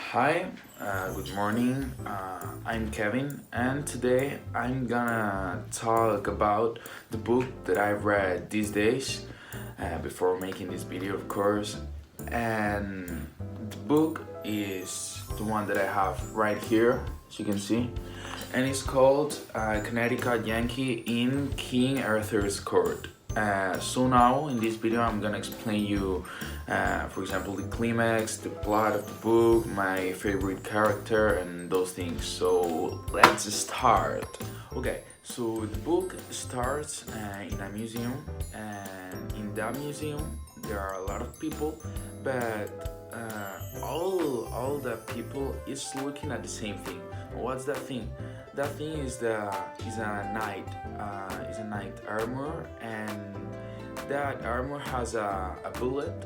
Hi, good morning. I'm Kevin, and today I'm gonna talk about the book that I've read these days before making this video, of course. And the book is the one that I have right here, as you can see, and it's called Connecticut Yankee in King Arthur's Court. So now in this video I'm gonna explain you for example the climax, the plot of the book, my favorite character and those things. So let's start. Okay, so the book starts in a museum, and in that museum there are a lot of people, but all the people is looking at the same thing. What's that thing? That thing is a knight armor, and that armor has a bullet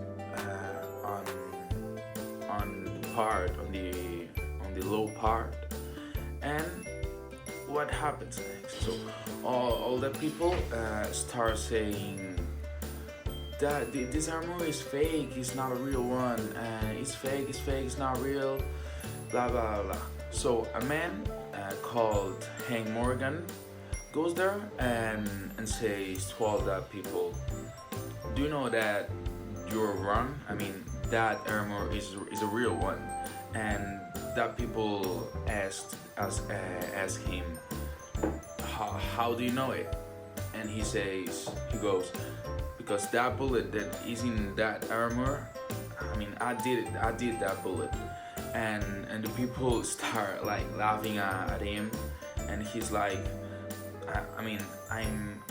on the part on the low part. And what happens next? So all the people start saying that this armor is fake, it's not a real one, it's fake, it's not real, blah blah blah. So a man called Hank Morgan goes there and says to all the people, do you know that you're wrong? I mean, that armor is a real one. And that people ask him, how do you know it? And he goes, because that bullet that is in that armor, I mean, I did that bullet. And the people start like laughing at him, and he's like, I mean, I'm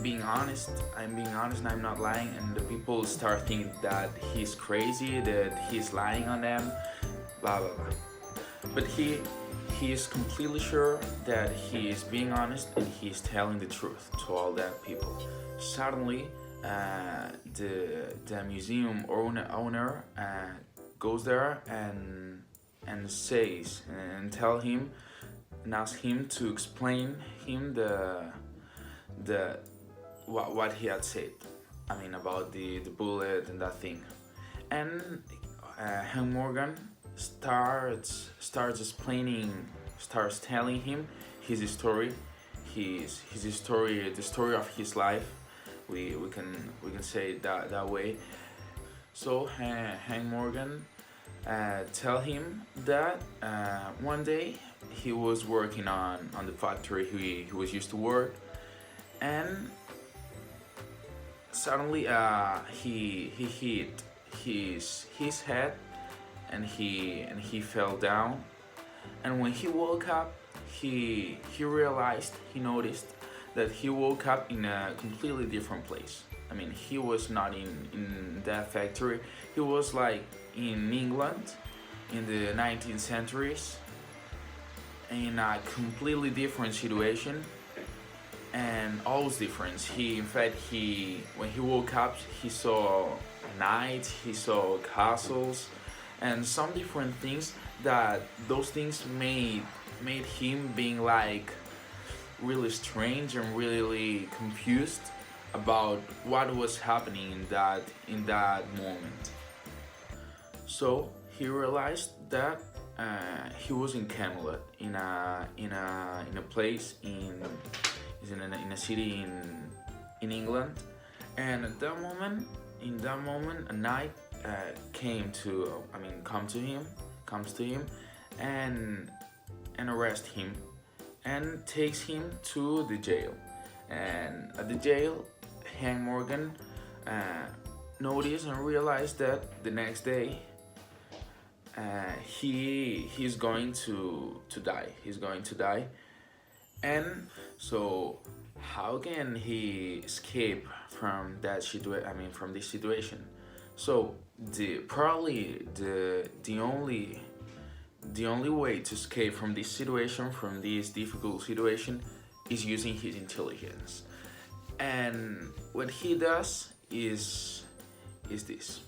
being honest, and I'm not lying. And the people start thinking that he's crazy, that he's lying on them, blah blah blah. But he is completely sure that he is being honest and he's telling the truth to all that people. Suddenly the museum owner goes there and says and tell him and ask him to explain him the what he had said. I mean, about the bullet and that thing. And Hank Morgan starts telling him his story, his story, the story of his life. We can say it that way. So Hank Morgan tell him that one day he was working on the factory he was used to work, and suddenly he hit his head, and he fell down. And when he woke up, he noticed that he woke up in a completely different place. I mean, he was not in that factory. He was like in England in the 19th centuries, in a completely different situation, and all was different. In fact, when he woke up, he saw knights, he saw castles, and some different things. That those things made him being like really strange and really confused about what was happening in that moment. So he realized that he was in Camelot, in a place in a city in England. And at that moment, a knight comes to him and arrest him and takes him to the jail. And at the jail, Hank Morgan noticed and realized that the next day he's going to die. He's going to die. And so how can he escape from that situation? I mean, from this situation. So probably the only way to escape from this situation, from this difficult situation, is using his intelligence. And what he does is this.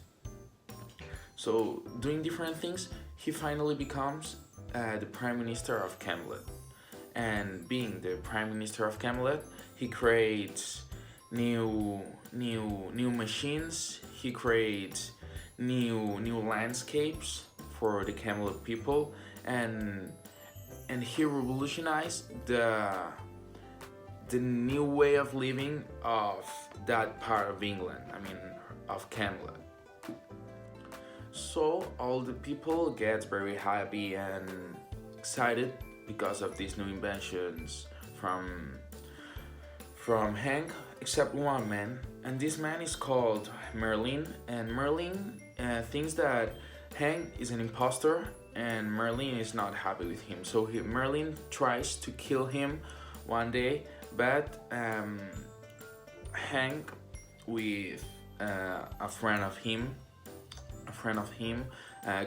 So doing different things, he finally becomes the Prime Minister of Camelot. And being the Prime Minister of Camelot, he creates new machines. He creates new landscapes for the Camelot people, and he revolutionized the new way of living of that part of England. I mean, of Camelot. So all the people get very happy and excited because of these new inventions from Hank, except one man, and this man is called Merlin, and Merlin thinks that Hank is an imposter, and Merlin is not happy with him. So Merlin tries to kill him one day, but Hank, with a friend of him,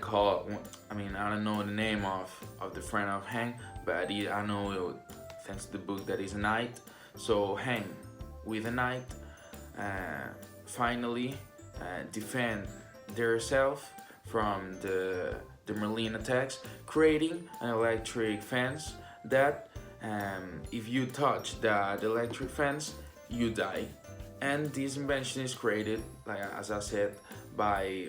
called, I mean, I don't know the name of the friend of Hank, but I know thanks to the book that is a knight. So Hank, with a knight, finally defend themselves from the Merlin attacks, creating an electric fence that if you touch the electric fence, you die. And this invention is created, like as I said, by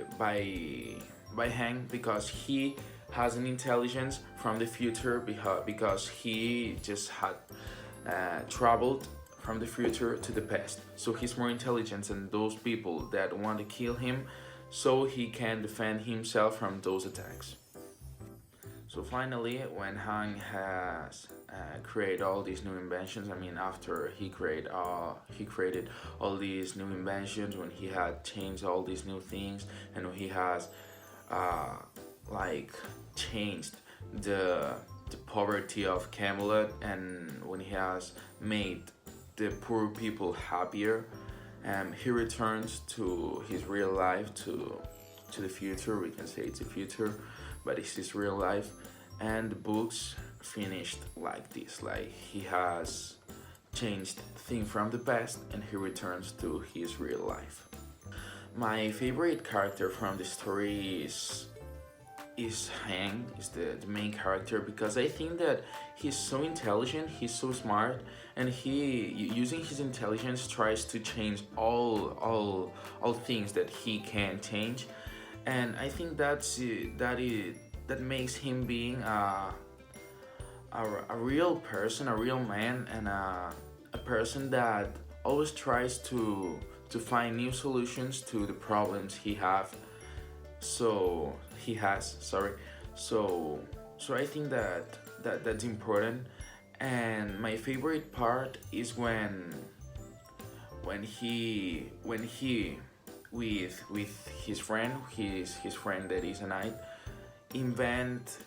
Hank, because he has an intelligence from the future, because he just had traveled from the future to the past. So he's more intelligent than those people that want to kill him, so he can defend himself from those attacks. So finally, when Hank has created all these new inventions, I mean, after he created all these new inventions, when he had changed all these new things, and when he has like changed the poverty of Camelot, and when he has made the poor people happier, he returns to his real life, to the future. We can say it's the future, but it's his real life, and the books finished like this, like he has changed things from the past and he returns to his real life. My favorite character from the story is Hank, is the main character, because I think that he's so intelligent, he's so smart, and he, using his intelligence, tries to change all things that he can change. And I think that makes him being a real person, a real man, and a person that always tries to find new solutions to the problems he has. So I think that's important. And my favorite part is when he with his friend, his friend that is a knight, invent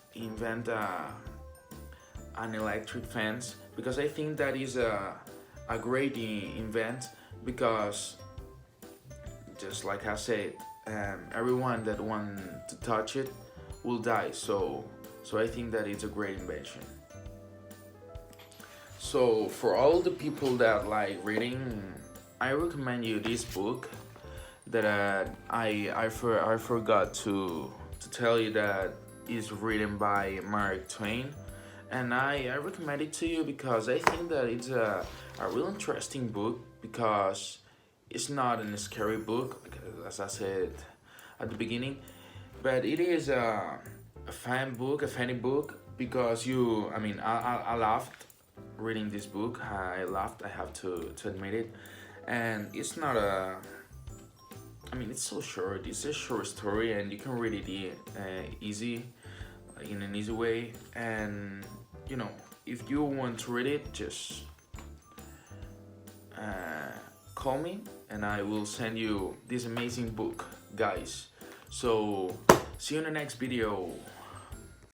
an electric fence, because I think that is a great invent, because just like I said, everyone that want to touch it will die. So I think that it's a great invention. So for all the people that like reading, I recommend you this book that I forgot to tell you that is written by Mark Twain, and I recommend it to you because I think that it's a real interesting book, because it's not a scary book, as I said at the beginning, but it is a funny book, because I laughed reading this book. I laughed, I have to admit it. And it's not it's so short. It's a short story, and you can read it easy, in an easy way. And if you want to read it, just call me, and I will send you this amazing book, guys. So see you in the next video.